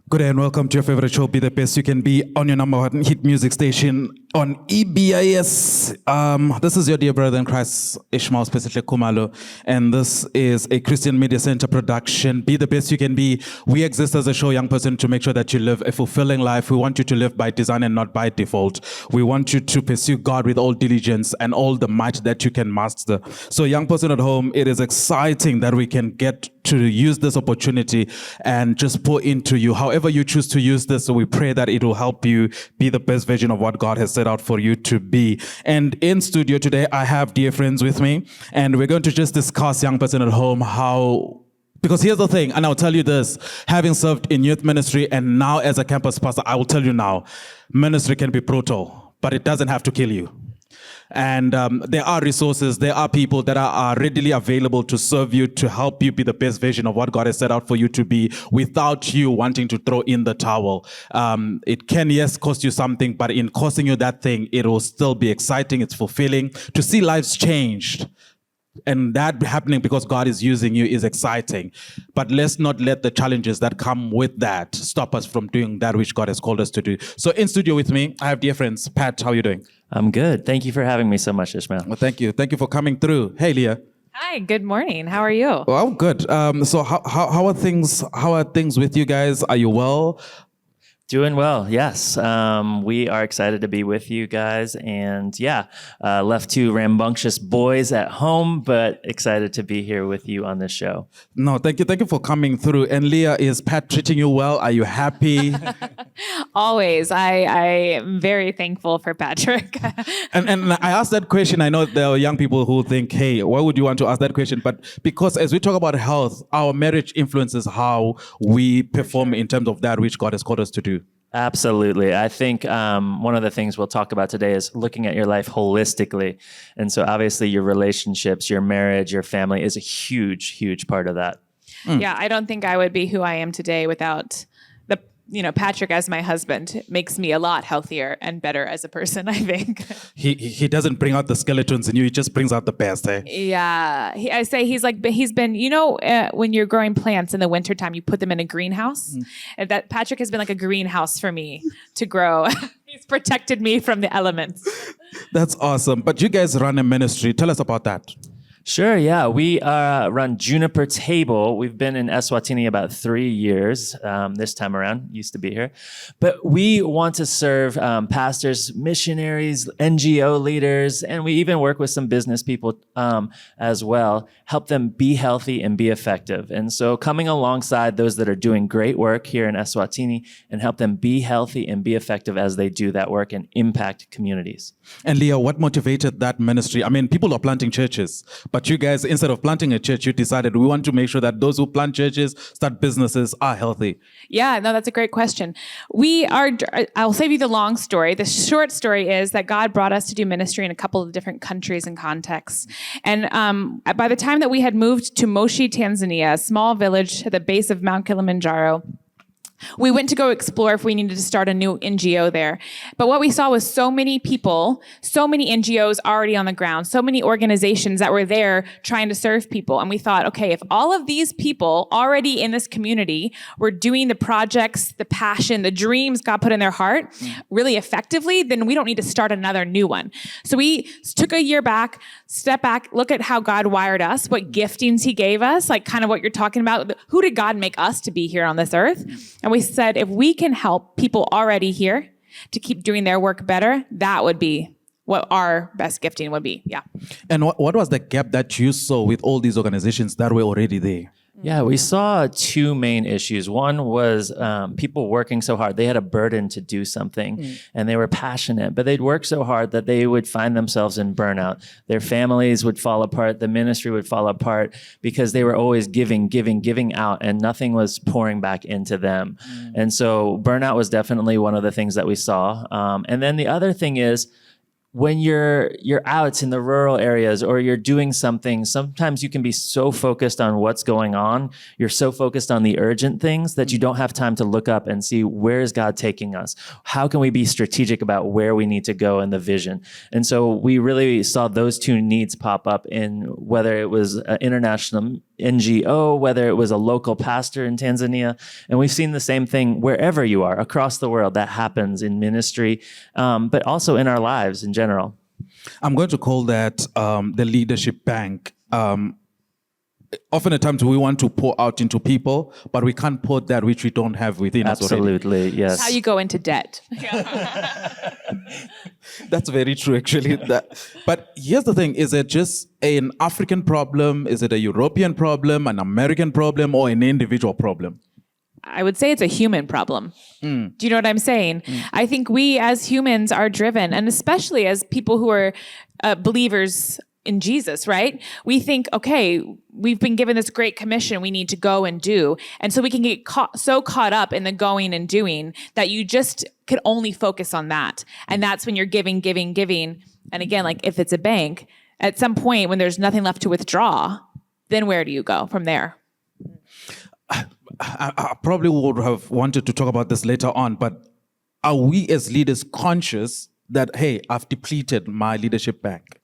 Good day and welcome to your favorite show, Be the Best You Can Be, on your number one hit music station on EBIS. This is your dear brother in Christ, Ishmael, specifically Kumalo, and this is a Christian Media Center production. Be the best you can be. We exist as a show, young person, to make sure that you live a fulfilling life. We want you to live by design and not by default. We want you to pursue God with all diligence and all the might that you can master. So, young person at home, it is exciting that we can get to use this opportunity and just pour into you. However you choose to use this, so we pray that it will help you be the best version of what God has set out for you to be. And in studio today, I have dear friends with me, and we're going to just discuss, young person at home, how... Because here's the thing, and I'll tell you this, having served in youth ministry and now as a campus pastor, I will tell you now, ministry can be brutal, but it doesn't have to kill you. And there are resources, there are people that are readily available to serve you, to help you be the best version of what God has set out for you to be without you wanting to throw in the towel. It can, yes, cost you something, but in costing you that thing, it will still be exciting, it's fulfilling. To see lives changed, and that happening because God is using you, is exciting. But let's not let the challenges that come with that stop us from doing that which God has called us to do. So in studio with me, I have dear friends. Pat, how are you doing? I'm good. Thank you for having me so much, Ishmael. Well, thank you. Thank you for coming through. Hey, Leah. Hi, good morning. How are you? Well, good. So how are things? How are things with you guys? Are you well? Doing well, yes. We are excited to be with you guys. And left two rambunctious boys at home, but excited to be here with you on this show. No, thank you. Thank you for coming through. And Leah, is Pat treating you well? Are you happy? Always. I am very thankful for Patrick. and I asked that question. I know there are young people who think, hey, why would you want to ask that question? But because as we talk about health, our marriage influences how we perform in terms of that which God has called us to do. Absolutely. I think one of the things we'll talk about today is looking at your life holistically. And so obviously your relationships, your marriage, your family is a huge, huge part of that. Yeah, I don't think I would be who I am today without Patrick as my husband. It makes me a lot healthier and better as a person, I think. He doesn't bring out the skeletons in you. He just brings out the best, eh? Yeah. He's been, when you're growing plants in the wintertime, you put them in a greenhouse. And that Patrick has been like a greenhouse for me to grow. He's protected me from the elements. That's awesome. But you guys run a ministry. Tell us about that. Sure, yeah. We run Juniper Table. We've been in Eswatini about 3 years this time around. Used to be here. But we want to serve pastors, missionaries, NGO leaders, and we even work with some business people as well, help them be healthy and be effective. And so coming alongside those that are doing great work here in Eswatini and help them be healthy and be effective as they do that work and impact communities. And Leah, what motivated that ministry? I mean, people are planting churches, but you guys, instead of planting a church, you decided we want to make sure that those who plant churches, start businesses, are healthy. Yeah, no, that's a great question. I'll save you the long story. The short story is that God brought us to do ministry in a couple of different countries and contexts. And by the time that we had moved to Moshi, Tanzania, a small village at the base of Mount Kilimanjaro, we went to go explore if we needed to start a new NGO there. But what we saw was so many people, so many NGOs already on the ground, so many organizations that were there trying to serve people. And we thought, okay, if all of these people already in this community were doing the projects, the passion, the dreams God put in their heart really effectively, then we don't need to start another new one. So we took a year back, step back, look at how God wired us, what giftings he gave us, like kind of what you're talking about. Who did God make us to be here on this earth? And we said, if we can help people already here to keep doing their work better, that would be what our best gifting would be. Yeah. And what was the gap that you saw with all these organizations that were already there? Yeah, we saw two main issues. One was people working so hard. They had a burden to do something and they were passionate, but they'd work so hard that they would find themselves in burnout. Their families would fall apart. The ministry would fall apart because they were always giving out and nothing was pouring back into them. And so burnout was definitely one of the things that we saw. And then the other thing is, when you're out in the rural areas or you're doing something, sometimes you can be so focused on what's going on. You're so focused on the urgent things that you don't have time to look up and see, where is God taking us? How can we be strategic about where we need to go in the vision? And so we really saw those two needs pop up in whether it was international NGO, whether it was a local pastor in Tanzania. And we've seen the same thing wherever you are across the world. That happens in ministry, but also in our lives in general. I'm going to call that the leadership bank. Often at times we want to pour out into people, but we can't pour that which we don't have within us already. Absolutely, yes. That's how you go into debt. That's very true, actually. But here's the thing. Is it just an African problem? Is it a European problem, an American problem, or an individual problem? I would say it's a human problem. Do you know what I'm saying? I think we as humans are driven, and especially as people who are believers in Jesus, right? We think, okay, we've been given this great commission we need to go and do. And so we can get so caught up in the going and doing that you just can only focus on that. And that's when you're giving. And again, like if it's a bank, at some point when there's nothing left to withdraw, then where do you go from there? I probably would have wanted to talk about this later on, but are we as leaders conscious that, hey, I've depleted my leadership bank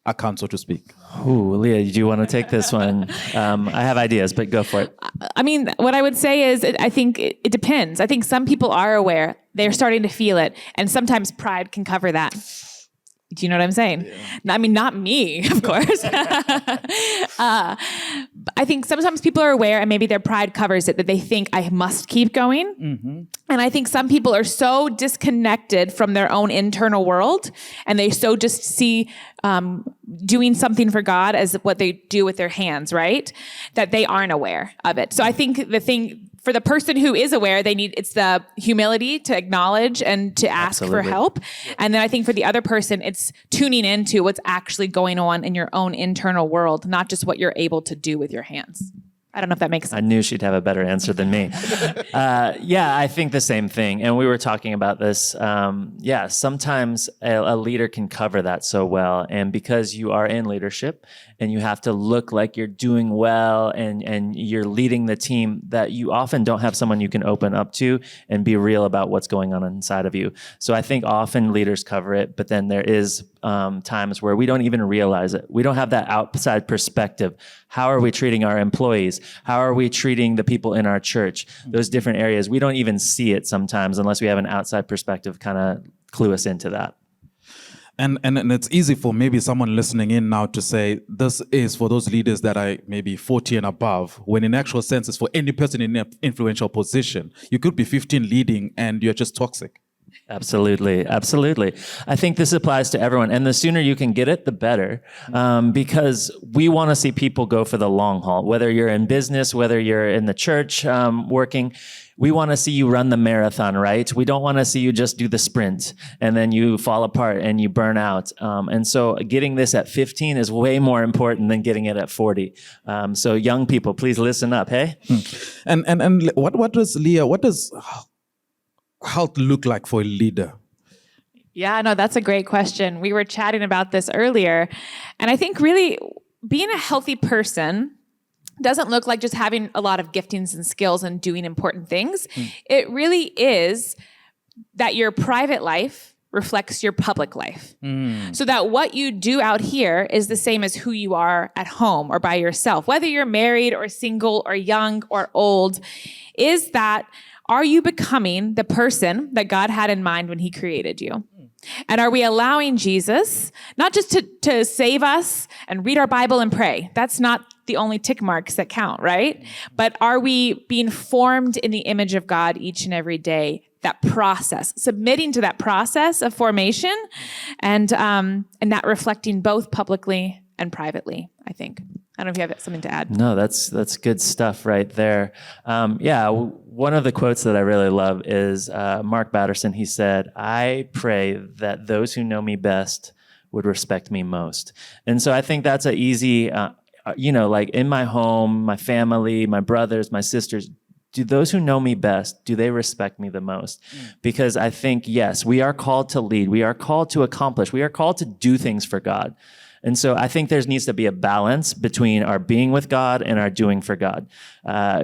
account, so to speak? Ooh, Leah, do you want to take this one? I have ideas, but go for it. I mean, what I would say is I think it depends. I think some people are aware. They're starting to feel it. And sometimes pride can cover that. Do you know what I'm saying? Yeah. I mean, not me, of course. I think sometimes people are aware and maybe their pride covers it, that they think I must keep going. Mm-hmm. And I think some people are so disconnected from their own internal world and they so just see doing something for God as what they do with their hands, right? That they aren't aware of it. So I think the thing for the person who is aware, it's the humility to acknowledge and to ask for help. And then I think for the other person, it's tuning into what's actually going on in your own internal world, not just what you're able to do with your hands. I don't know if that makes sense. I knew she'd have a better answer than me. Yeah, I think the same thing. And we were talking about this. Sometimes a leader can cover that so well. And because you are in leadership and you have to look like you're doing well and you're leading the team, that you often don't have someone you can open up to and be real about what's going on inside of you. So I think often leaders cover it, but then there is times where we don't even realize it. We don't have that outside perspective. How are we treating our employees? How are we treating the people in our church? Those different areas, we don't even see it sometimes unless we have an outside perspective kind of clue us into that. And it's easy for maybe someone listening in now to say, this is for those leaders that are maybe 40 and above, when in actual sense it's for any person in an influential position. You could be 15 leading and you're just toxic. Absolutely. I think this applies to everyone. And the sooner you can get it, the better. Because we want to see people go for the long haul. Whether you're in business, whether you're in the church working, we want to see you run the marathon, right? We don't want to see you just do the sprint and then you fall apart and you burn out. And so getting this at 15 is way more important than getting it at 40. So young people, please listen up, hey? And what does Leah, what does health look like for a leader? Yeah, no, that's a great question. We were chatting about this earlier. And I think really being a healthy person doesn't look like just having a lot of giftings and skills and doing important things. It really is that your private life reflects your public life. So that what you do out here is the same as who you are at home or by yourself. Whether you're married or single or young or old, is that are you becoming the person that God had in mind when he created you? And are we allowing Jesus, not just to save us and read our Bible and pray? That's not the only tick marks that count, right? But are we being formed in the image of God each and every day? That process, submitting to that process of formation and that reflecting both publicly and privately, I think. I don't know if you have something to add. No, that's good stuff right there. One of the quotes that I really love is Mark Batterson. He said, "I pray that those who know me best would respect me most." And so I think that's an easy, like in my home, my family, my brothers, my sisters, do those who know me best, do they respect me the most? Because I think, yes, we are called to lead. We are called to accomplish. We are called to do things for God. And so I think there needs to be a balance between our being with God and our doing for God.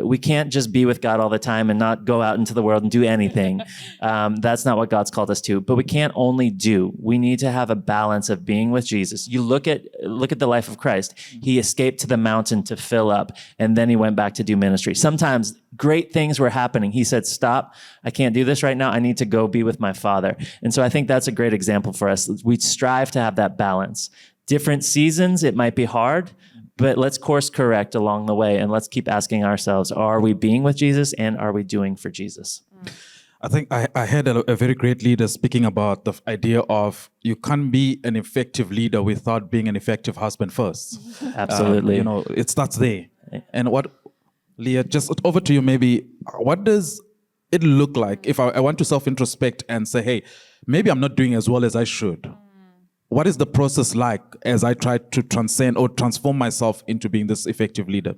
We can't just be with God all the time and not go out into the world and do anything. That's not what God's called us to. But we can't only do. We need to have a balance of being with Jesus. You look at the life of Christ. He escaped to the mountain to fill up, and then he went back to do ministry. Sometimes great things were happening. He said, stop, I can't do this right now. I need to go be with my Father. And so I think that's a great example for us. We strive to have that balance. Different seasons, it might be hard, but let's course correct along the way, and let's keep asking ourselves, are we being with Jesus and are we doing for Jesus? I think I heard a very great leader speaking about the idea of you can't be an effective leader without being an effective husband first. Absolutely. It starts there. And Leah, just over to you maybe, what does it look like if I want to self-introspect and say, hey, maybe I'm not doing as well as I should? What is the process like as I try to transcend or transform myself into being this effective leader?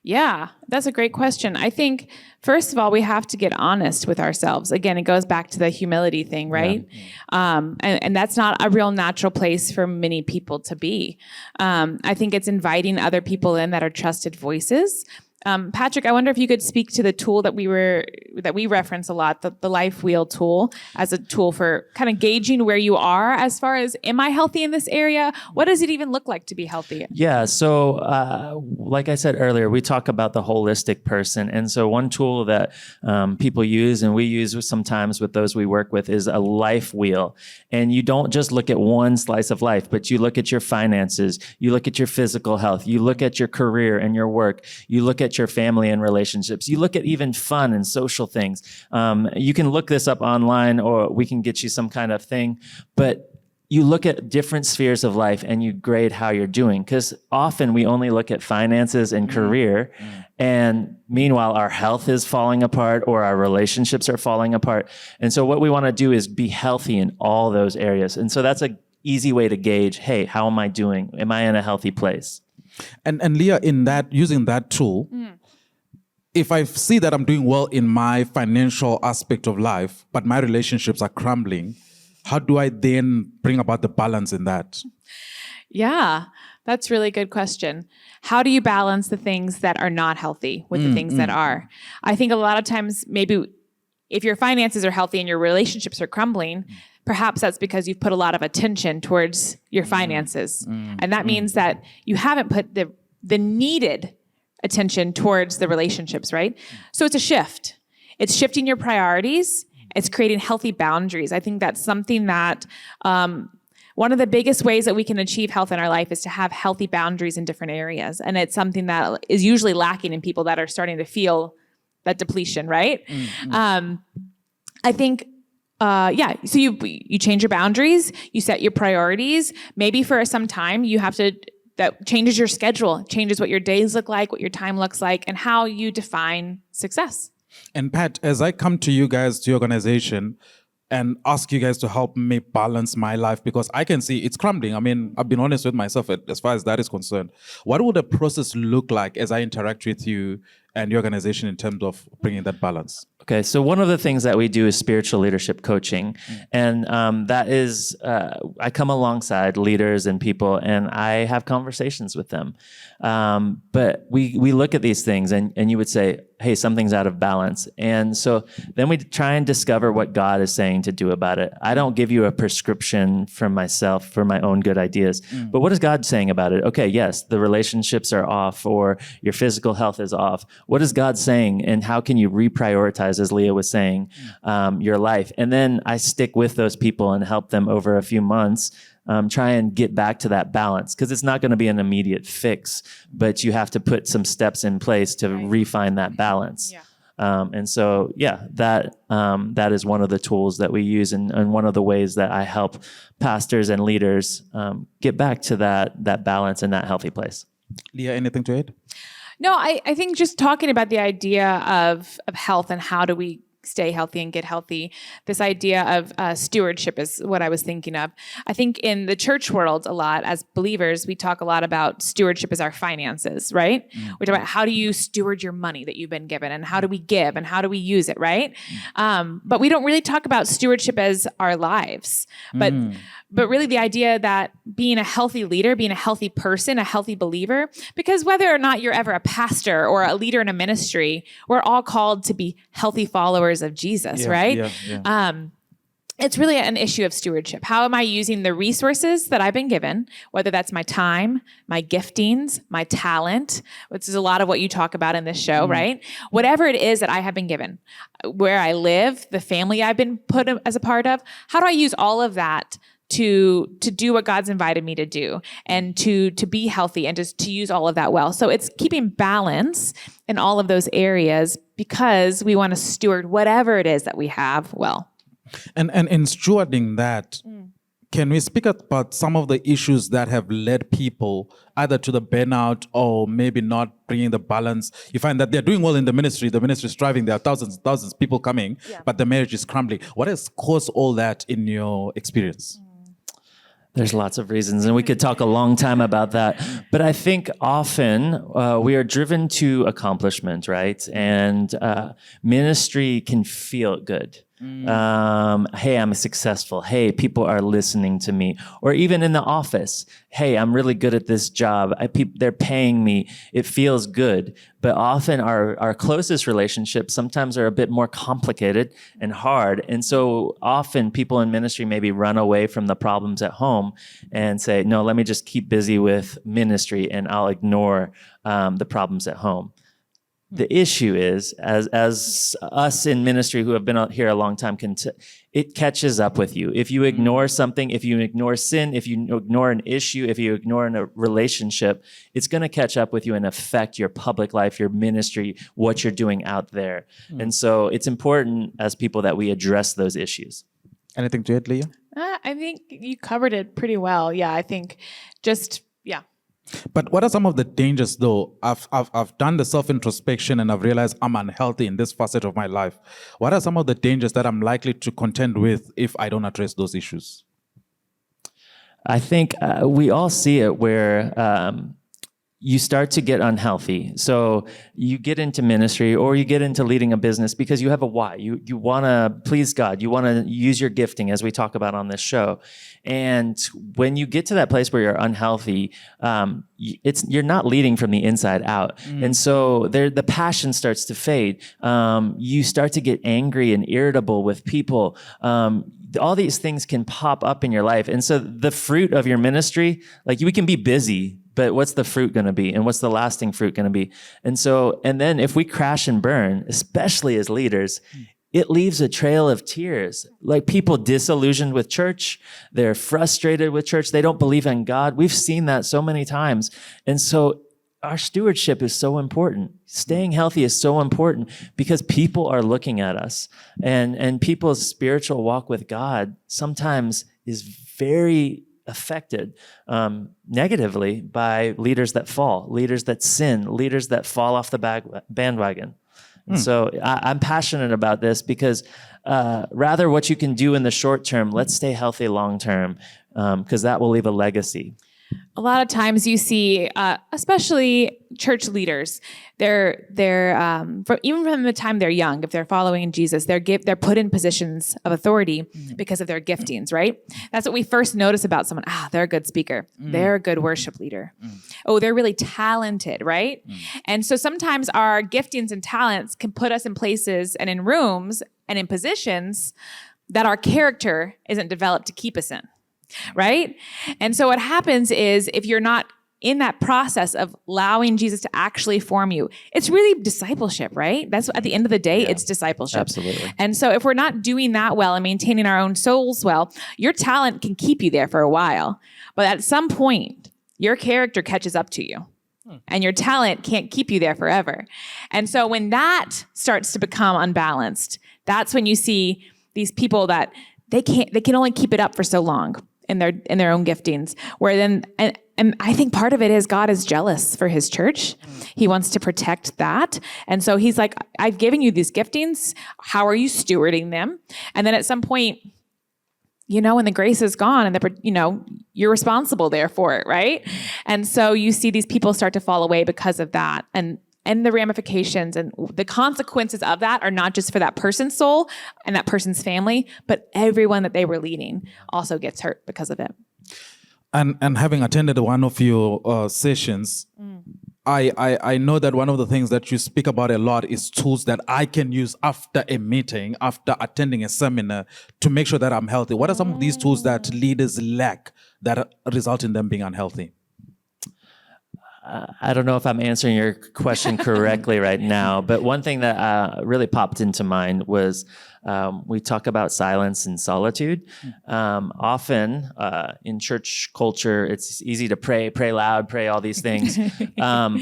Yeah, that's a great question. I think, first of all, we have to get honest with ourselves. Again, it goes back to the humility thing, right? Yeah. And that's not a real natural place for many people to be. I think it's inviting other people in that are trusted voices. Patrick, I wonder if you could speak to the tool that we reference a lot, the Life Wheel tool, as a tool for kind of gauging where you are as far as, am I healthy in this area? What does it even look like to be healthy? Yeah, so like I said earlier, we talk about the holistic person. And so one tool that people use, and we use sometimes with those we work with, is a life wheel. And you don't just look at one slice of life, but you look at your finances, you look at your physical health, you look at your career and your work, you look at your family and relationships. You look at even fun and social things. You can look this up online, or we can get you some kind of thing, but you look at different spheres of life and you grade how you're doing. Because often we only look at finances and career, and meanwhile our health is falling apart or our relationships are falling apart. And so what we want to do is be healthy in all those areas. And so that's an easy way to gauge, hey, how am I doing? Am I in a healthy place? And Leah, in that, using that tool, if I see that I'm doing well in my financial aspect of life, but my relationships are crumbling, how do I then bring about the balance in that? Yeah, that's a really good question. How do you balance the things that are not healthy with the things that are? I think a lot of times, maybe if your finances are healthy and your relationships are crumbling, perhaps that's because you've put a lot of attention towards your finances. And that means that you haven't put the needed attention towards the relationships, right? So it's a shift. It's shifting your priorities. It's creating healthy boundaries. I think that's something that one of the biggest ways that we can achieve health in our life is to have healthy boundaries in different areas. And it's something that is usually lacking in people that are starting to feel that depletion, right? I think so you change your boundaries, you set your priorities. Maybe for some time that changes your schedule, changes what your days look like, what your time looks like, and how you define success. And Pat, as I come to you guys, to your organization, and ask you guys to help me balance my life, because I can see it's crumbling. I mean, I've been honest with myself as far as that is concerned. What would the process look like as I interact with you and your organization in terms of bringing that balance? Okay, so one of the things that we do is spiritual leadership coaching. And that is, I come alongside leaders and people and I have conversations with them. But we look at these things and you would say, hey, something's out of balance. And so then we try and discover what God is saying to do about it. I don't give you a prescription from myself for my own good ideas, but what is God saying about it? Okay, yes, the relationships are off or your physical health is off. What is God saying, and how can you reprioritize, as Leah was saying, your life? And then I stick with those people and help them over a few months try and get back to that balance, because it's not going to be an immediate fix, but you have to put some steps in place to refine that balance. Yeah. And so, that is one of the tools that we use, and one of the ways that I help pastors and leaders get back to that balance and that healthy place. Leah, anything to add? No, I think just talking about the idea of health and how do we stay healthy and get healthy. This idea of stewardship is what I was thinking of. I think in the church world a lot, as believers, we talk a lot about stewardship as our finances, right? We talk about how do you steward your money that you've been given, and how do we give, and how do we use it, right? But we don't really talk about stewardship as our lives. But really the idea that being a healthy leader, being a healthy person, a healthy believer, because whether or not you're ever a pastor or a leader in a ministry, we're all called to be healthy followers of Jesus, right? It's really an issue of stewardship. How am I using the resources that I've been given, whether that's my time, my giftings, my talent, which is a lot of what you talk about in this show, right? Whatever it is that I have been given, where I live, the family I've been put as a part of, how do I use all of that to do what God's invited me to do, and to be healthy, and just to use all of that well. So it's keeping balance in all of those areas, because we want to steward whatever it is that we have well. And in stewarding that, can we speak about some of the issues that have led people either to the burnout or maybe not bringing the balance? You find that they're doing well in the ministry is thriving, there are thousands and thousands of people coming, but the marriage is crumbling. What has caused all that in your experience? There's lots of reasons, and we could talk a long time about that. But I think often we are driven to accomplishment, right? And ministry can feel good. Hey, I'm successful. Hey, people are listening to me. Or even in the office, hey, I'm really good at this job. They're paying me. It feels good. But often our closest relationships sometimes are a bit more complicated and hard. And so often people in ministry maybe run away from the problems at home and say, no, let me just keep busy with ministry and I'll ignore the problems at home. The issue is, as us in ministry who have been out here a long time, it catches up with you. If you ignore something, if you ignore sin, if you ignore an issue, if you ignore a relationship, it's going to catch up with you and affect your public life, your ministry, what you're doing out there. And so it's important as people that we address those issues. Anything to add, Leah? I think you covered it pretty well. Yeah, I think yeah. But what are some of the dangers, though? I've done the self-introspection and I've realized I'm unhealthy in this facet of my life. What are some of the dangers that I'm likely to contend with if I don't address those issues? I think we all see it where you start to get unhealthy. So you get into ministry or you get into leading a business because you have a why. You want to please God. You want to use your gifting, as we talk about on this show. And when you get to that place where you're unhealthy, you're not leading from the inside out. And so the passion starts to fade. You start to get angry and irritable with people. All these things can pop up in your life. And so the fruit of your ministry, like we can be busy, but what's the fruit going to be? And what's the lasting fruit going to be? And then if we crash and burn, especially as leaders, it leaves a trail of tears. Like people disillusioned with church, they're frustrated with church, they don't believe in God. We've seen that so many times. And so our stewardship is so important. Staying healthy is so important because people are looking at us. And people's spiritual walk with God sometimes is very affected negatively by leaders that fall, leaders that sin, leaders that fall off the bandwagon. And so I'm passionate about this because rather what you can do in the short term, let's stay healthy long term because that will leave a legacy. A lot of times you see, especially church leaders, they're even from the time they're young, if they're following Jesus, they're put in positions of authority because of their giftings, right? That's what we first notice about someone. They're a good speaker. They're a good worship leader. Oh, they're really talented, right? And so sometimes our giftings and talents can put us in places and in rooms and in positions that our character isn't developed to keep us in. Right? And so what happens is if you're not in that process of allowing Jesus to actually form you, it's really discipleship, right? That's at the end of the day, it's discipleship. Absolutely. And so if we're not doing that well and maintaining our own souls well, your talent can keep you there for a while. But at some point, your character catches up to you. And your talent can't keep you there forever. And so when that starts to become unbalanced, that's when you see these people that they can only keep it up for so long in their own giftings, where then and And I think part of it is God is jealous for his church. He wants to protect that. And so he's like, I've given you these giftings. How are you stewarding them? And then at some point, when the grace is gone and you're responsible there for it, right? And so you see these people start to fall away because of that. And the ramifications and the consequences of that are not just for that person's soul and that person's family, but everyone that they were leading also gets hurt because of it. And having attended one of your sessions, I know that one of the things that you speak about a lot is tools that I can use after a meeting, after attending a seminar, to make sure that I'm healthy. What are some of these tools that leaders lack that result in them being unhealthy? I don't know if I'm answering your question correctly right now, but one thing that really popped into mind was we talk about silence and solitude. Often in church culture, it's easy to pray loud, pray all these things,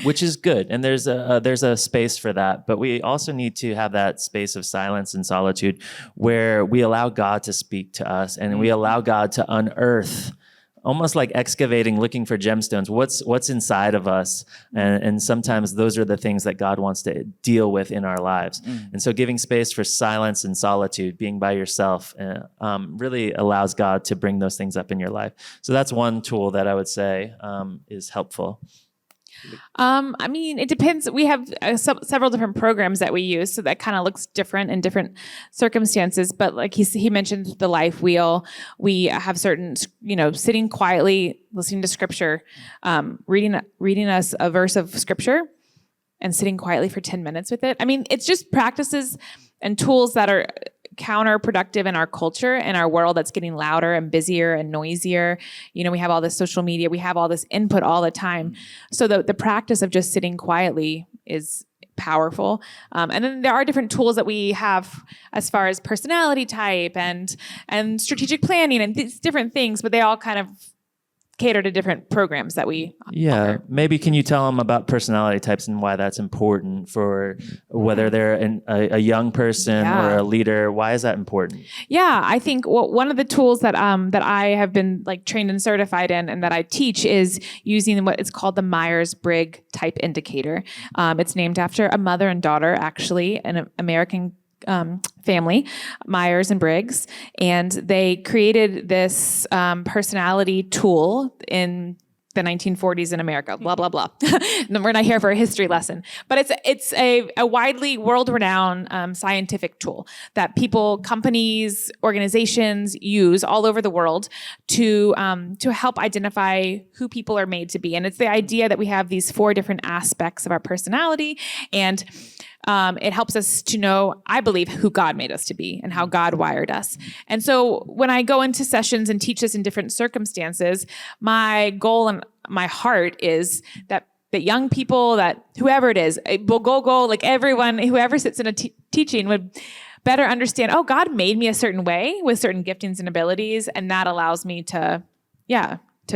which is good. And there's a space for that. But we also need to have that space of silence and solitude where we allow God to speak to us and we allow God to unearth, almost like excavating, looking for gemstones. What's inside of us? And sometimes those are the things that God wants to deal with in our lives. And so giving space for silence and solitude, being by yourself, really allows God to bring those things up in your life. So that's one tool that I would say is helpful. It depends. We have several different programs that we use, so that kind of looks different in different circumstances. But like he mentioned the life wheel, we have certain, sitting quietly, listening to scripture, reading us a verse of scripture and sitting quietly for 10 minutes with it. It's just practices and tools that are counterproductive in our culture and our world that's getting louder and busier and noisier. We have all this social media, we have all this input all the time. So the practice of just sitting quietly is powerful. And then there are different tools that we have as far as personality type and strategic planning and these different things, but they all kind of cater to different programs that we offer. Maybe can you tell them about personality types and why that's important for whether they're a young person or a leader? Why is that important? Yeah, I think one of the tools that I have been trained and certified in and that I teach is using what is called the Myers-Briggs type indicator. It's named after a mother and daughter, actually, an American family, Myers and Briggs, and they created this personality tool in the 1940s in America. Blah blah blah. We're not here for a history lesson, but it's a widely world-renowned scientific tool that people, companies, organizations use all over the world to help identify who people are made to be. And it's the idea that we have these 4 different aspects of our personality, and it helps us to know, I believe, who God made us to be and how God wired us. And so when I go into sessions and teach this in different circumstances, my goal and my heart is that young people, that whoever it is, like everyone, whoever sits in a teaching would better understand, God made me a certain way with certain giftings and abilities, and that allows me to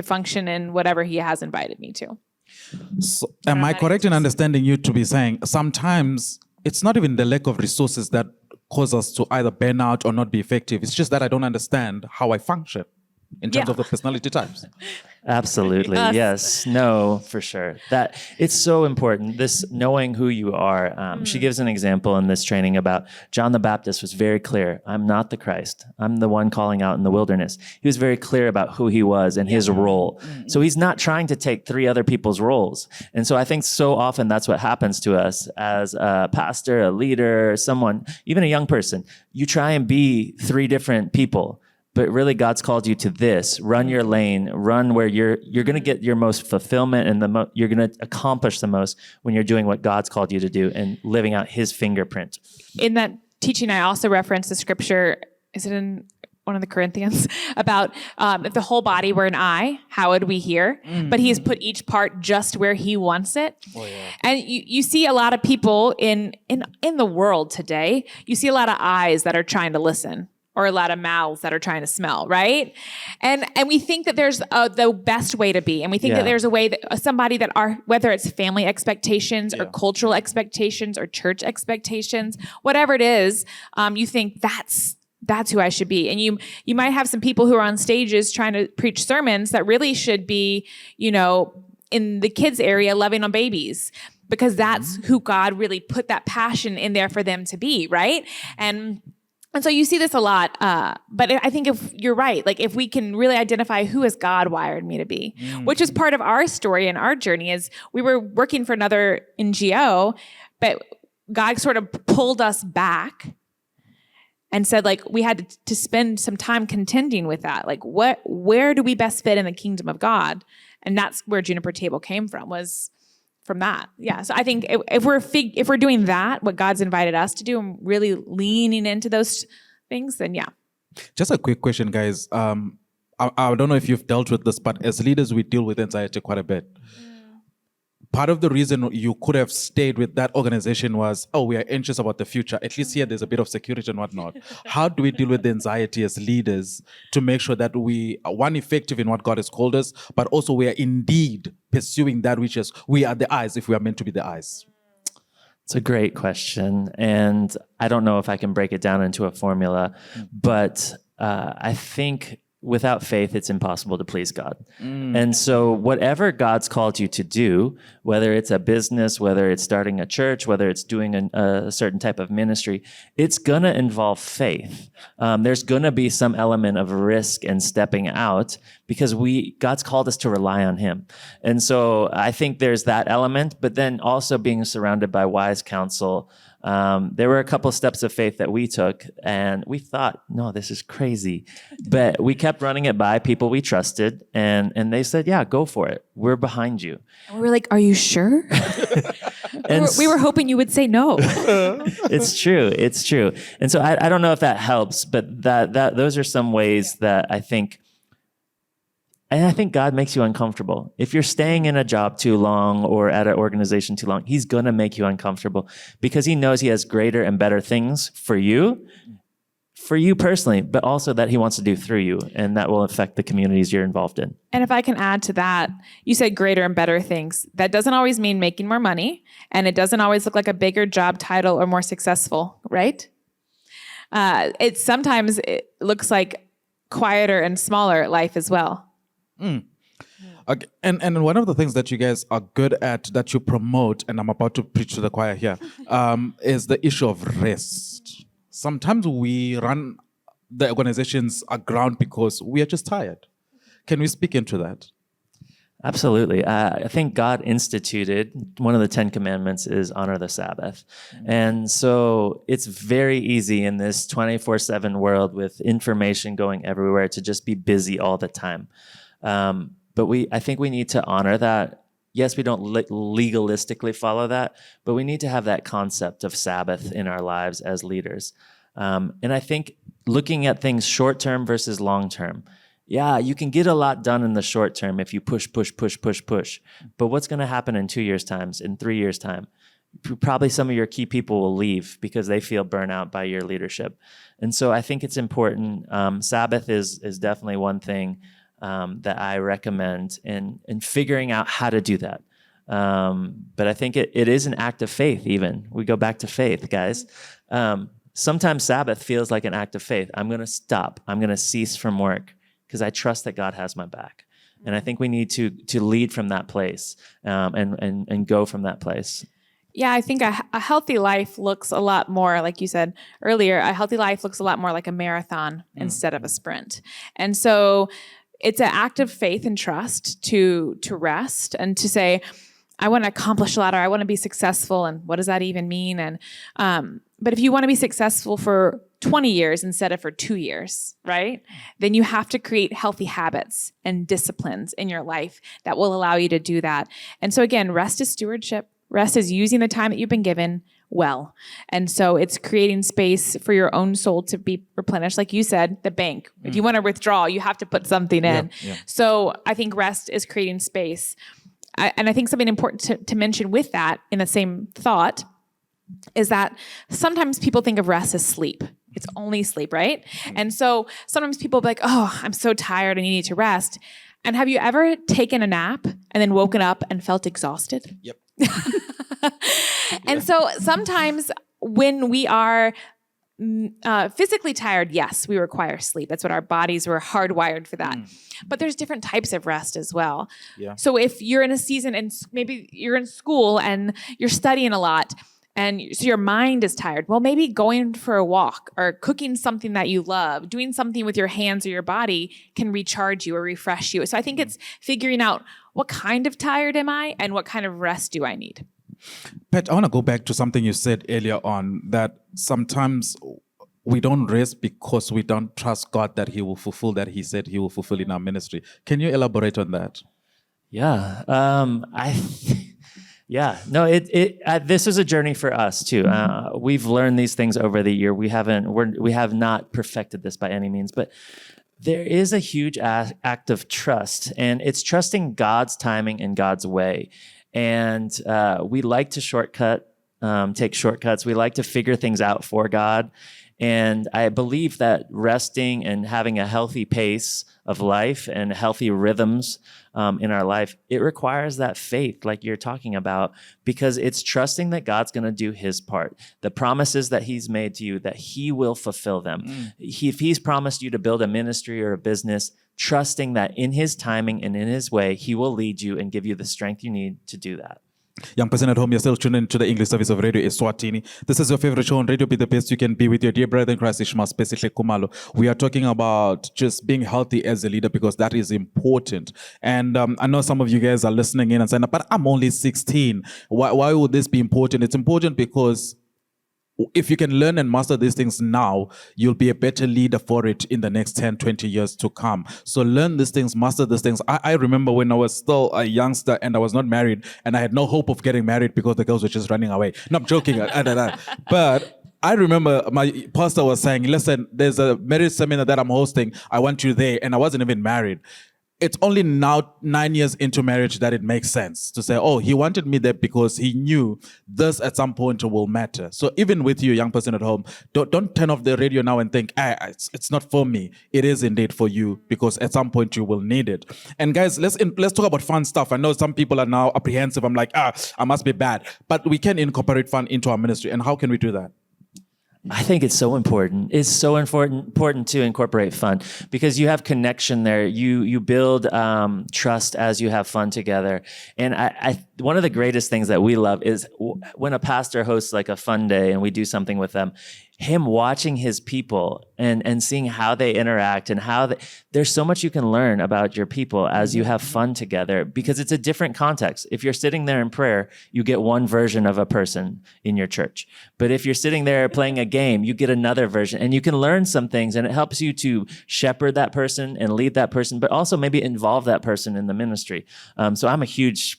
function in whatever he has invited me to. So, am I correct in understanding you to be saying sometimes it's not even the lack of resources that cause us to either burn out or not be effective? It's just that I don't understand how I function in terms of the personality types. Absolutely. Yes. No, for sure. That it's so important. This knowing who you are. She gives an example in this training about John the Baptist was very clear. I'm not the Christ. I'm the one calling out in the wilderness. He was very clear about who he was and his role. So he's not trying to take 3 other people's roles. And so I think so often that's what happens to us as a pastor, a leader, someone, even a young person. You try and be 3 different people. But really, God's called you to this. Run your lane. Run where you're going to get your most fulfillment and you're going to accomplish the most when you're doing what God's called you to do and living out his fingerprint. In that teaching, I also referenced the scripture, is it in one of the Corinthians, about if the whole body were an eye, how would we hear? But he has put each part just where he wants it. Oh, yeah. And you see a lot of people in the world today, you see a lot of eyes that are trying to listen, or a lot of mouths that are trying to smell, right? And we think that there's the best way to be. And we think that there's a way that somebody that whether it's family expectations or cultural expectations or church expectations, whatever it is, you think that's that's who I should be. And you might have some people who are on stages trying to preach sermons that really should be, in the kids area loving on babies, because that's who God really put that passion in there for them to be, right? And so you see this a lot, but I think if you're right, like if we can really identify who has God wired me to be, which is part of our story and our journey, is we were working for another NGO, but God sort of pulled us back and said, like, we had to spend some time contending with that. Like, where do we best fit in the kingdom of God? And that's where Juniper Table came from, was from that. Yeah. So I think if we're doing that, what God's invited us to do, and really leaning into those things, then yeah. Just a quick question, guys. I don't know if you've dealt with this, but as leaders, we deal with anxiety quite a bit. Part of the reason you could have stayed with that organization was, we are anxious about the future. At least here, there's a bit of security and whatnot. How do we deal with the anxiety as leaders to make sure that we are, one, effective in what God has called us, but also we are indeed pursuing that which is, we are the eyes if we are meant to be the eyes? It's a great question. And I don't know if I can break it down into a formula, but I think without faith, it's impossible to please God. And so whatever God's called you to do, whether it's a business, whether it's starting a church, whether it's doing a certain type of ministry, it's going to involve faith. There's going to be some element of risk and stepping out, because God's called us to rely on him. And so I think there's that element, but then also being surrounded by wise counsel. There were a couple of steps of faith that we took, and we thought, no, this is crazy. But we kept running it by people we trusted, and they said, yeah, go for it. We're behind you. And we were like, are you sure? And we were hoping you would say no. It's true. It's true. And so I don't know if that helps, but those are some ways that I think God makes you uncomfortable. If you're staying in a job too long or at an organization too long, he's going to make you uncomfortable, because he knows he has greater and better things for you personally, but also that he wants to do through you, and that will affect the communities you're involved in. And if I can add to that, you said greater and better things. That doesn't always mean making more money, and it doesn't always look like a bigger job title or more successful, right? Sometimes it looks like quieter and smaller life as well. Okay. And one of the things that you guys are good at, that you promote, and I'm about to preach to the choir here, is the issue of rest. Sometimes we run the organizations aground because we are just tired. Can we speak into that? Absolutely. I think God instituted, one of the 10 commandments is honor the Sabbath. And so it's very easy in this 24/7 world with information going everywhere to just be busy all the time. But I think we need to honor that. Yes, we don't legalistically follow that, but we need to have that concept of Sabbath in our lives as leaders. And I think looking at things short-term versus long-term. Yeah, you can get a lot done in the short term if you push. But what's going to happen in 2 years' time, in 3 years' time? Probably some of your key people will leave because they feel burnt out by your leadership. And so I think it's important. Sabbath is definitely one thing that I recommend in figuring out how to do that. But I think it is an act of faith even. We go back to faith, guys. Sometimes Sabbath feels like an act of faith. I'm going to stop. I'm going to cease from work because I trust that God has my back. And I think we need to lead from that place and go from that place. Yeah, I think a healthy life looks a lot more, like you said earlier, a healthy life looks a lot more like a marathon instead of a sprint. And so it's an act of faith and trust to rest and to say, I want to accomplish a lot, or I want to be successful, and what does that even mean? And but if you want to be successful for 20 years instead of for 2 years, right? Then you have to create healthy habits and disciplines in your life that will allow you to do that. And so again, rest is stewardship. Rest is using the time that you've been given well. And so it's creating space for your own soul to be replenished. Like you said, the bank. If you want to withdraw, you have to put something in. Yeah. So I think rest is creating space. And I think something important to mention with that, in the same thought, is that sometimes people think of rest as sleep. It's only sleep, right? And so sometimes people will be like, oh, I'm so tired and you need to rest. And have you ever taken a nap and then woken up and felt exhausted? Yep. And so sometimes when we are physically tired, yes, we require sleep. That's what our bodies were hardwired for that. But there's different types of rest as well. Yeah. So if you're in a season and maybe you're in school and you're studying a lot, and so your mind is tired, well, maybe going for a walk or cooking something that you love, doing something with your hands or your body can recharge you or refresh you. So I think it's figuring out what kind of tired am I and what kind of rest do I need. Pat, I want to go back to something you said earlier on, that sometimes we don't rest because we don't trust God that he will fulfill that he said he will fulfill in our ministry. Can you elaborate on that? Yeah. This is a journey for us too. We've learned these things over the year. We have not perfected this by any means, but there is a huge act of trust, and it's trusting God's timing and God's way. And we like to take shortcuts. We like to figure things out for God. And I believe that resting and having a healthy pace of life and healthy rhythms in our life, it requires that faith like you're talking about, because it's trusting that God's going to do his part. The promises that he's made to you, that he will fulfill them. If he's promised you to build a ministry or a business, trusting that in his timing and in his way, he will lead you and give you the strength you need to do that. Young person at home, you're still tuned into the English service of Radio Eswatini. This is your favorite show on Radio. Be the best you can be with your dear brother in Christ, Ishmael, specifically Kumalo. We are talking about just being healthy as a leader, because that is important. And I know some of you guys are listening in and saying, but I'm only 16. Why would this be important? It's important because if you can learn and master these things now, you'll be a better leader for it in the next 10, 20 years to come. So learn these things, master these things. I remember when I was still a youngster and I was not married and I had no hope of getting married because the girls were just running away. No, I'm joking. But I remember my pastor was saying, listen, there's a marriage seminar that I'm hosting. I want you there. And I wasn't even married. It's only now 9 years into marriage that it makes sense to say, oh, he wanted me there because he knew this at some point will matter. So even with you, young person at home, don't turn off the radio now and think, it's not for me. It is indeed for you, because at some point you will need it. And guys, let's talk about fun stuff. I know some people are now apprehensive. I'm like, I must be bad. But we can incorporate fun into our ministry. And how can we do that? I think it's so important. It's so important to incorporate fun, because you have connection there. You build trust as you have fun together. And I one of the greatest things that we love is when a pastor hosts like a fun day and we do something with them, him watching his people and seeing how they interact and there's so much you can learn about your people as you have fun together, because it's a different context. If you're sitting there in prayer, you get one version of a person in your church. But if you're sitting there playing a game, you get another version, and you can learn some things, and it helps you to shepherd that person and lead that person, but also maybe involve that person in the ministry. So I'm a huge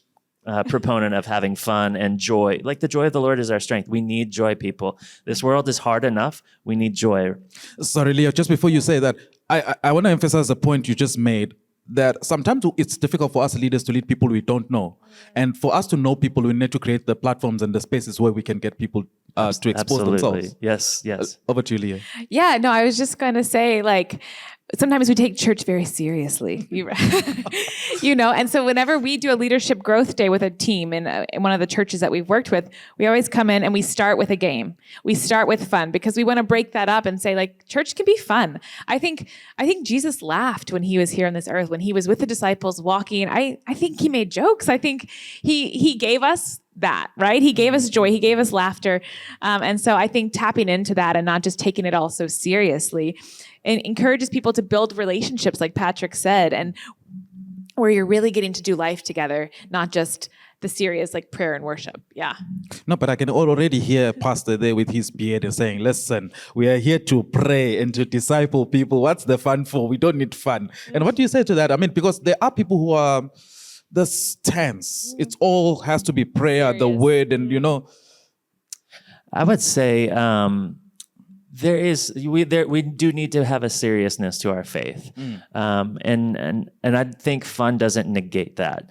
proponent of having fun and joy. Like, the joy of the Lord is our strength. We need joy, people. This world is hard enough. We need joy. Sorry, Leo, just before you say that, I want to emphasize the point you just made, that sometimes it's difficult for us leaders to lead people we don't know. And for us to know people, we need to create the platforms and the spaces where we can get people to expose themselves. Yes. Over to you, Leah. Yeah, no, I was just going to say, like, sometimes we take church very seriously, and so whenever we do a leadership growth day with a team in one of the churches that we've worked with, we always come in and we start with a game. We start with fun, because we want to break that up and say, like, church can be fun. I think Jesus laughed when he was here on this earth, when he was with the disciples walking. I think he made jokes. I think he gave us that, right? He gave us joy. He gave us laughter. And so I think tapping into that and not just taking it all so seriously, and encourages people to build relationships, like Patrick said, and where you're really getting to do life together, not just the serious like prayer and worship. Yeah. No, but I can already hear Pastor there with his beard and saying, listen, we are here to pray and to disciple people. What's the fun for? We don't need fun. And what do you say to that? I mean, because there are people who are this tense. It all has to be prayer, serious. The word, and I would say we do need to have a seriousness to our faith, and I think fun doesn't negate that.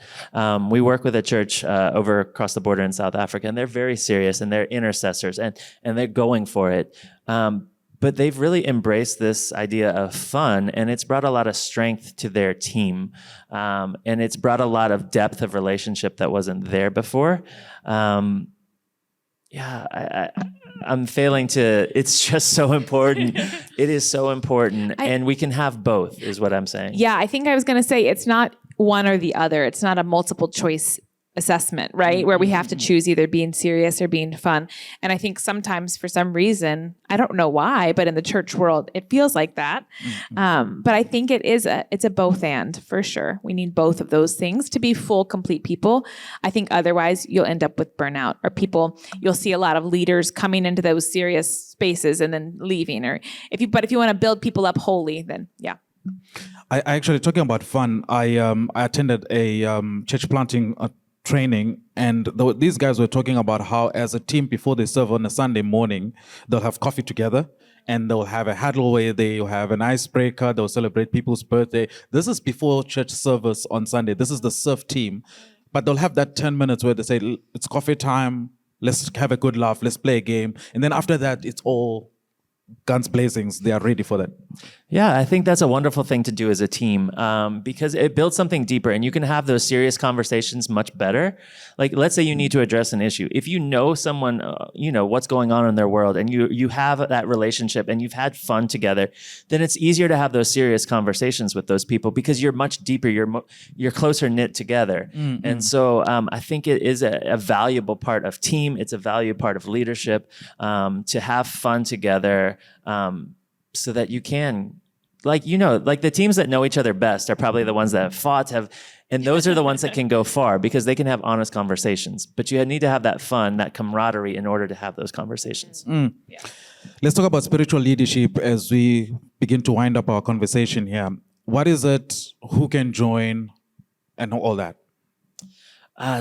We work with a church over across the border in South Africa, and they're very serious, and they're intercessors, and they're going for it. But they've really embraced this idea of fun, and it's brought a lot of strength to their team, and it's brought a lot of depth of relationship that wasn't there before. I'm failing to, it's just so important. It is so important. And we can have both is what I'm saying. Yeah, I think I was going to say it's not one or the other. It's not a multiple choice assessment, right? Where we have to choose either being serious or being fun. And I think sometimes for some reason, I don't know why, but in the church world, it feels like that. But I think it's a both and for sure. We need both of those things to be full, complete people. I think otherwise you'll end up with burnout or you'll see a lot of leaders coming into those serious spaces and then leaving. If you want to build people up wholly, then yeah. I actually, talking about fun, I attended a church planting training, and these guys were talking about how as a team before they serve on a Sunday morning, they'll have coffee together and they'll have a huddle where they'll have an icebreaker, they'll celebrate people's birthday. This is before church service on Sunday. This is the serve team. But they'll have that 10 minutes where they say, it's coffee time, let's have a good laugh, let's play a game. And then after that, it's all guns blazing. They are ready for that. Yeah, I think that's a wonderful thing to do as a team because it builds something deeper and you can have those serious conversations much better. Like, let's say you need to address an issue. If you know someone, what's going on in their world and you have that relationship and you've had fun together, then it's easier to have those serious conversations with those people because you're much deeper, you're closer knit together. Mm-hmm. And so I think it is a valuable part of team. It's a valuable part of leadership to have fun together so that you can, like the teams that know each other best are probably the ones that have fought, and those are the ones that can go far because they can have honest conversations. But you need to have that fun, that camaraderie in order to have those conversations. Mm. Yeah. Let's talk about spiritual leadership as we begin to wind up our conversation here. What is it? Who can join? And all that.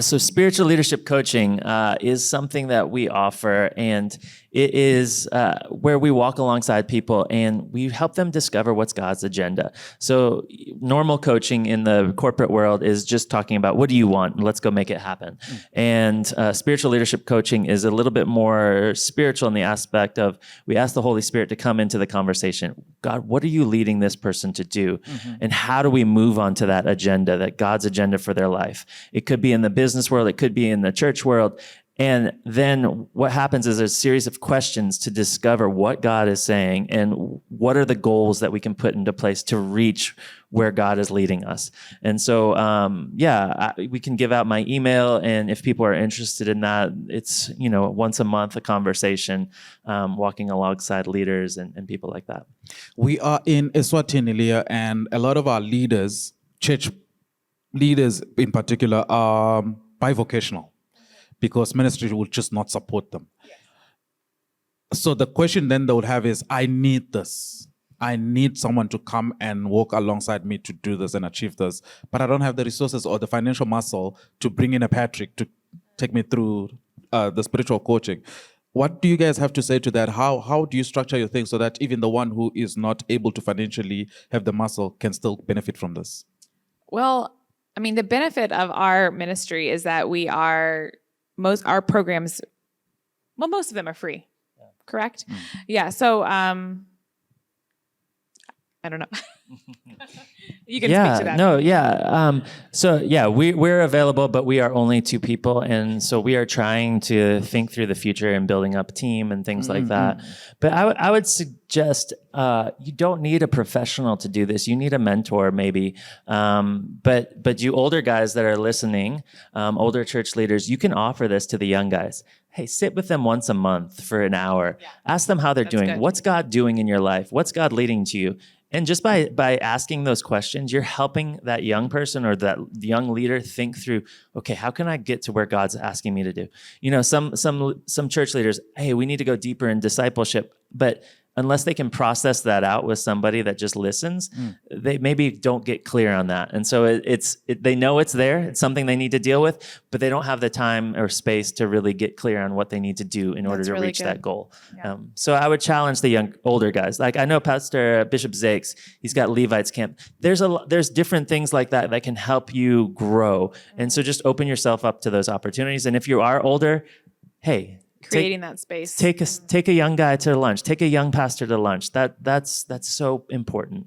So spiritual leadership coaching is something that we offer, and it is where we walk alongside people and we help them discover what's God's agenda. So normal coaching in the corporate world is just talking about what do you want? Let's go make it happen. And spiritual leadership coaching is a little bit more spiritual in the aspect of we ask the Holy Spirit to come into the conversation. God, what are you leading this person to do? Mm-hmm. And how do we move on to that agenda, that God's agenda for their life? It could be in the business world, it could be in the church world. And then what happens is there's a series of questions to discover what God is saying and what are the goals that we can put into place to reach where God is leading us. And so, we can give out my email, and if people are interested in that, it's, once a month, a conversation, walking alongside leaders and people like that. We are in Eswatini, Leah, and a lot of our leaders, church leaders in particular, are bivocational. Because ministry will just not support them. Yes. So the question then they would have is, I need this. I need someone to come and walk alongside me to do this and achieve this. But I don't have the resources or the financial muscle to bring in a Patrick to take me through the spiritual coaching. What do you guys have to say to that? How do you structure your thing so that even the one who is not able to financially have the muscle can still benefit from this? Well, I mean, the benefit of our ministry is that our programs, most of them are free, correct? Mm. Yeah, so I don't know. You can speak to that. No, we're available, but we are only 2 people, and so we are trying to think through the future and building up a team and things like that. But I would suggest you don't need a professional to do this. You need a mentor, maybe. But you older guys that are listening, older church leaders, you can offer this to the young guys. Hey, sit with them once a month for an hour. Yeah. Ask them how they're doing. Good. What's God doing in your life? What's God leading to you? And just by asking those questions, you're helping that young person or that young leader think through, okay, how can I get to where God's asking me to do? Some church leaders, hey, we need to go deeper in discipleship, but unless they can process that out with somebody that just listens, they maybe don't get clear on that. And so they know it's there. It's something they need to deal with, but they don't have the time or space to really get clear on what they need to do in order to really reach that goal. Yeah. So I would challenge the older guys. Like I know Pastor Bishop Zakes, he's got Levites camp. There's different things like that can help you grow. And so just open yourself up to those opportunities. And if you are older, hey, creating that space. Take a young guy to lunch. Take a young pastor to lunch. That's so important.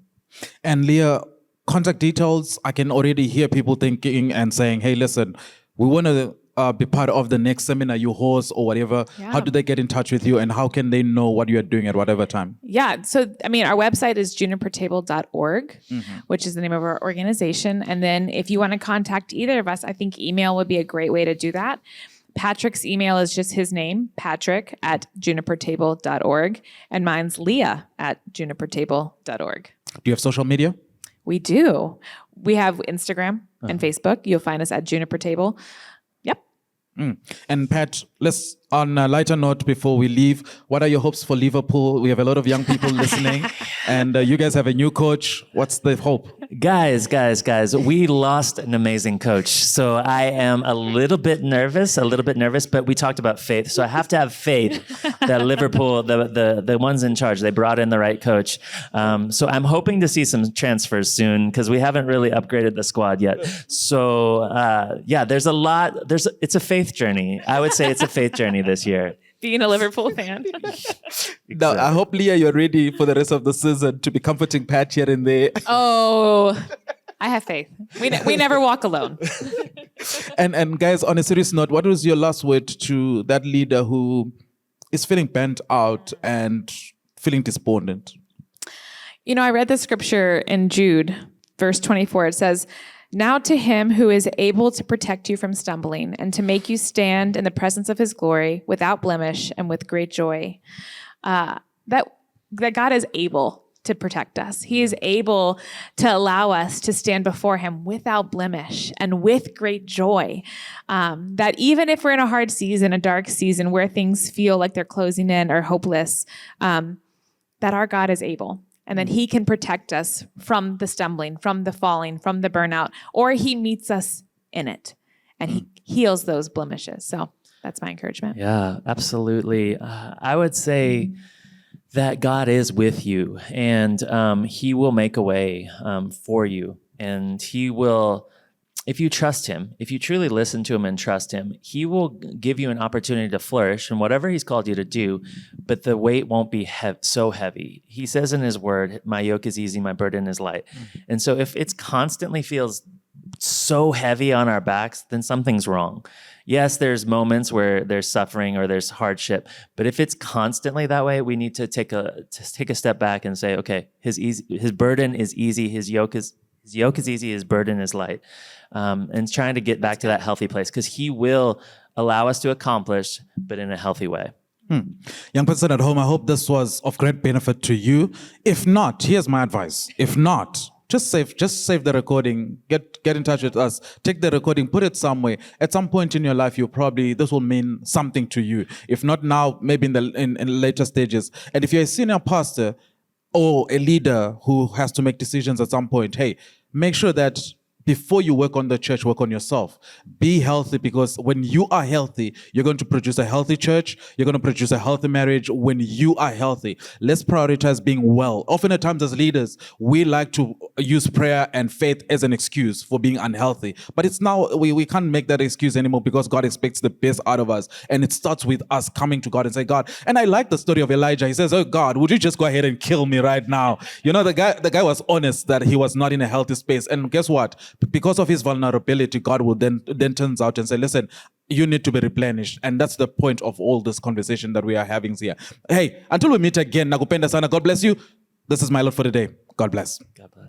And Leah, contact details. I can already hear people thinking and saying, "Hey, listen, we want to be part of the next seminar you host or whatever, how do they get in touch with you and how can they know what you are doing at whatever time? Yeah. So, I mean, our website is junipertable.org, which is the name of our organization. And then if you want to contact either of us, I think email would be a great way to do that. Patrick's email is just his name, patrick@junipertable.org. And mine's leah@junipertable.org. Do you have social media? We do. We have Instagram and Facebook. You'll find us at Juniper Table. Yep. And Pat, let's, on a lighter note before we leave, what are your hopes for Liverpool? We have a lot of young people listening and you guys have a new coach. What's the hope? Guys, we lost an amazing coach. So I am a little bit nervous, but we talked about faith. So I have to have faith that Liverpool, the ones in charge, they brought in the right coach. So I'm hoping to see some transfers soon because we haven't really upgraded the squad yet. So there's a lot, it's a faith journey. I would say it's a faith journey this year. Being a Liverpool fan. Now, I hope, Leah, you're ready for the rest of the season to be comforting Pat here and there. Oh, I have faith. We never walk alone. And guys, on a serious note, what was your last word to that leader who is feeling burnt out and feeling despondent? You know, I read the scripture in Jude, verse 24. It says, "Now to him who is able to protect you from stumbling and to make you stand in the presence of his glory without blemish and with great joy." That God is able to protect us. He is able to allow us to stand before him without blemish and with great joy. That even if we're in a hard season, a dark season where things feel like they're closing in or hopeless, that our God is able. And that he can protect us from the stumbling, from the falling, from the burnout, or he meets us in it and he heals those blemishes. So that's my encouragement. Yeah, absolutely. I would say that God is with you and he will make a way for you. And he will, if you trust him, if you truly listen to him and trust him, he will give you an opportunity to flourish in whatever he's called you to do, but the weight won't be so heavy. He says in his word, "My yoke is easy, my burden is light." And so if it's constantly feels so heavy on our backs, then something's wrong. Yes, there's moments where there's suffering or there's hardship, but if it's constantly that way, we need to take a step back and say, okay, his burden is easy, his yoke is easy, his burden is light. And trying to get back to that healthy place because he will allow us to accomplish, but in a healthy way. Young person at home, I hope this was of great benefit to you. If not, here's my advice. If not, just save the recording. Get in touch with us. Take the recording, put it somewhere. At some point in your life, this will mean something to you. If not now, maybe in later stages. And if you're a senior pastor or a leader who has to make decisions at some point, hey, make sure that before you work on the church, work on yourself. Be healthy because when you are healthy, you're going to produce a healthy church. You're going to produce a healthy marriage when you are healthy. Let's prioritize being well. Often at times as leaders, we like to use prayer and faith as an excuse for being unhealthy. But it's now, we can't make that excuse anymore because God expects the best out of us. And it starts with us coming to God and say, God, and I like the story of Elijah. He says, oh God, would you just go ahead and kill me right now? You know, the guy was honest that he was not in a healthy space. And guess what? Because of his vulnerability, God will then turns out and say, listen, you need to be replenished. And that's the point of all this conversation that we are having here. Hey, until we meet again, nakupenda sana. God bless you. This is my Lord for today. God bless. God bless.